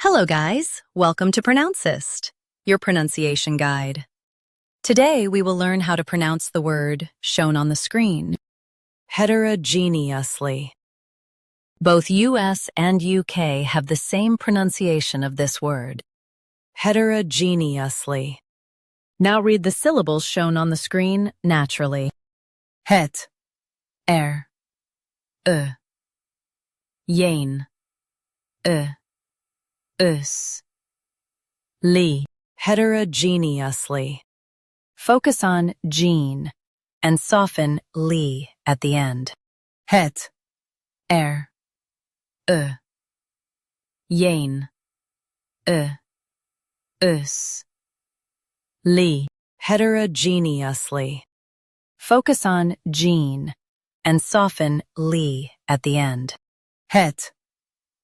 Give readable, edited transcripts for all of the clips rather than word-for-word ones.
Hello guys, welcome to Pronouncist, your pronunciation guide. Today we will learn how to pronounce the word shown on the screen. Heterogeneously. Both US and UK have the same pronunciation of this word. Heterogeneously. Now read the syllables shown on the screen naturally. Het, er, yen, us, li. Heterogeneously. Focus on gene and soften li at the end. Het, er, yen, us, li. Heterogeneously. Focus on gene and soften li at the end. Het,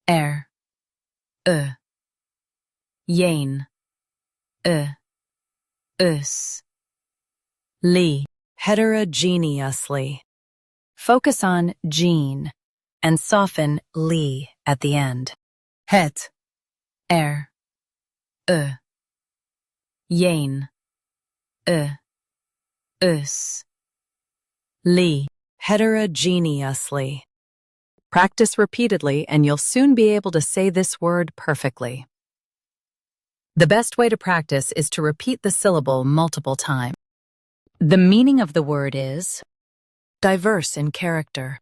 er, yen, us, li. Heterogeneously. Focus on gene and soften li at the end. Het, er, yen, us, li. Heterogeneously. Practice repeatedly and you'll soon be able to say this word perfectly. The best way to practice is to repeat the syllable multiple times. The meaning of the word is diverse in character.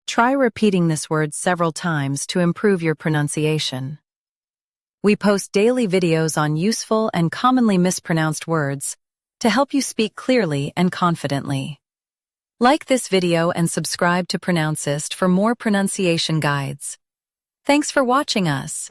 Try repeating this word several times to improve your pronunciation. We post daily videos on useful and commonly mispronounced words to help you speak clearly and confidently. Like this video and subscribe to Pronouncist for more pronunciation guides. Thanks for watching us.